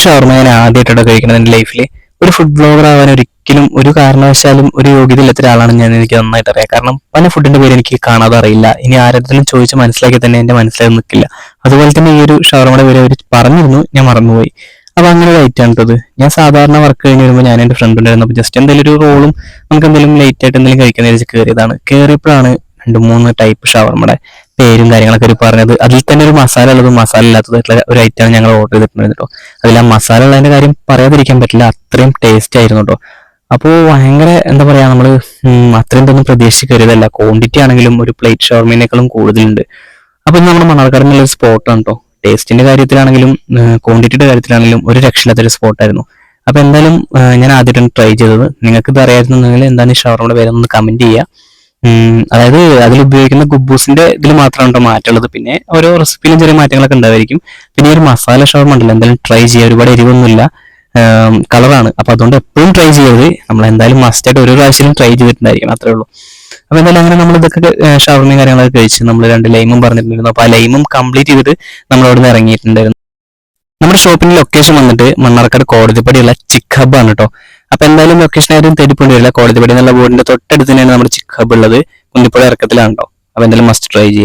ഷവർമ ഞാൻ ആദ്യമായിട്ടാണ് കഴിക്കുന്നത് എൻ്റെ ലൈഫിൽ. ഒരു ഫുഡ് ബ്ലോഗർ ആവാൻ ഒരിക്കലും ഒരു കാരണവശാലും ഒരു യോഗ്യത ഇല്ലാത്ത ഒരാളാണ് ഞാൻ. എനിക്ക് നന്നായിട്ട് അറിയാം. കാരണം പല ഫുഡിന്റെ പേര് എനിക്ക് കാണാതെ അറിയില്ല. ഇനി ആരെങ്കിലും ചോദിച്ച് മനസ്സിലാക്കി തന്നെ എന്റെ മനസ്സിലായി നിൽക്കില്ല. അതുപോലെ തന്നെ ഈ ഒരു ഷവർമയുടെ പേര് അവർ പറഞ്ഞിരുന്നു, ഞാൻ മറന്നുപോയി. അപ്പൊ അങ്ങനെ ഒരു ഐറ്റം ആണ് ഇത്. ഞാൻ സാധാരണ വർക്ക് കഴിഞ്ഞ് വരുമ്പോൾ ഞാൻ എന്റെ ഫ്രണ്ട് ഉണ്ടായിരുന്നു. അപ്പൊ ജസ്റ്റ് എന്തെങ്കിലും ഒരു റോളും നമുക്ക് എന്തെങ്കിലും ലൈറ്റ് ആയിട്ട് എന്തെങ്കിലും കഴിക്കാൻ വെച്ച് കയറിയതാണ്. കയറിയപ്പോഴാണ് രണ്ട് മൂന്ന് ടൈപ്പ് ഷവർമയുടെ പേരും കാര്യങ്ങളൊക്കെ ഒരു പറഞ്ഞത്. അതിൽ തന്നെ ഒരു മസാല ഉള്ളതും മസാല ഇല്ലാത്തതായിട്ടുള്ള ഒരു ഐറ്റമാണ് ഞങ്ങൾ ഓർഡർ ചെയ്തിട്ടുണ്ടായിരുന്നു കേട്ടോ. അതിൽ ആ മസാല ഉള്ളതിന്റെ കാര്യം പറയാതിരിക്കാൻ പറ്റില്ല, അത്രയും ടേസ്റ്റ് ആയിരുന്നു കേട്ടോ. അപ്പോൾ ഭയങ്കര എന്താ പറയാ, നമ്മള് അത്രയും ഒന്നും പ്രതീക്ഷിച്ച് കയറിയതല്ല. ക്വാണ്ടിറ്റി ആണെങ്കിലും ഒരു പ്ലേറ്റ് ഷവർമേനേക്കാളും കൂടുതലുണ്ട്. അപ്പൊ ഇത് നമ്മുടെ മണ്ണാർക്കാട് ഒരു സ്പോട്ടാണ് കേട്ടോ. ടേസ്റ്റിന്റെ കാര്യത്തിലാണെങ്കിലും ക്വാണ്ടിറ്റിയുടെ കാര്യത്തിലാണെങ്കിലും ഒരു രക്ഷയില്ലാത്തൊരു സ്പോട്ടായിരുന്നു. അപ്പൊ എന്തായാലും ഞാൻ ആദ്യമായിട്ടാണ് ട്രൈ ചെയ്തത്. നിങ്ങൾക്ക് ഇത് അറിയാമായിരുന്നെങ്കിൽ എന്താണ് ഈ ഷവർമയുടെ പേരൊന്ന് കമന്റ് ചെയ്യുക. അതായത് അതിൽ ഉപയോഗിക്കുന്ന ഗുബൂസിന്റെ ഇതിൽ മാത്രമാണ് കേട്ടോ മാറ്റമുള്ളത്. പിന്നെ ഓരോ റെസിപ്പിയിലും ചെറിയ മാറ്റങ്ങളൊക്കെ ഉണ്ടായിരിക്കും. പിന്നെ ഈ ഒരു മസാല ഷവർമ ഉണ്ടല്ലോ, എന്തായാലും ട്രൈ ചെയ്യുക. ഒരുപാട് എരിവൊന്നുമില്ല, കളറാണ്. അപ്പൊ അതുകൊണ്ട് എപ്പോഴും ട്രൈ ചെയ്യരുത്. നമ്മൾ എന്തായാലും മസ്റ്റ് ആയിട്ട് ഒരു പ്രാവശ്യം ട്രൈ ചെയ്തിട്ടുണ്ടായിരിക്കും, അത്രേ ഉള്ളൂ. അപ്പൊ എന്തായാലും അങ്ങനെ നമ്മൾ ഇതൊക്കെ ഷവർമയും കാര്യങ്ങളൊക്കെ കഴിച്ച് നമ്മൾ 2 ലൈമും പറഞ്ഞിട്ടുണ്ടായിരുന്നു. അപ്പൊ ആ ലൈമും കംപ്ലീറ്റ് ചെയ്തിട്ട് നമ്മൾ അവിടെ നിന്ന് ഇറങ്ങിയിട്ടുണ്ടായിരുന്നു. നമ്മുടെ ഷോപ്പിന്റെ ലൊക്കേഷൻ വന്നിട്ട് മണ്ണാർക്കാട് കോടതിപ്പടിയുള്ള ചിക്ക് ഹബ് ആണ് കേട്ടോ. അപ്പൊ എന്തായാലും ലൊക്കേഷൻ ആരും തേടിപ്പോണ്ടി വരില്ല. കോടതിപ്പടി എന്നുള്ള ബോർഡിന്റെ തൊട്ടടുത്ത് തന്നെയാണ് നമ്മുടെ ചിക്ക് ഹബ് ഉള്ളത്. കുന്നിപ്പുഴ ഇറക്കത്തിലാണ് കേട്ടോ. അപ്പൊ എന്തായാലും മസ്റ്റ് ട്രൈ ചെയ്യുക.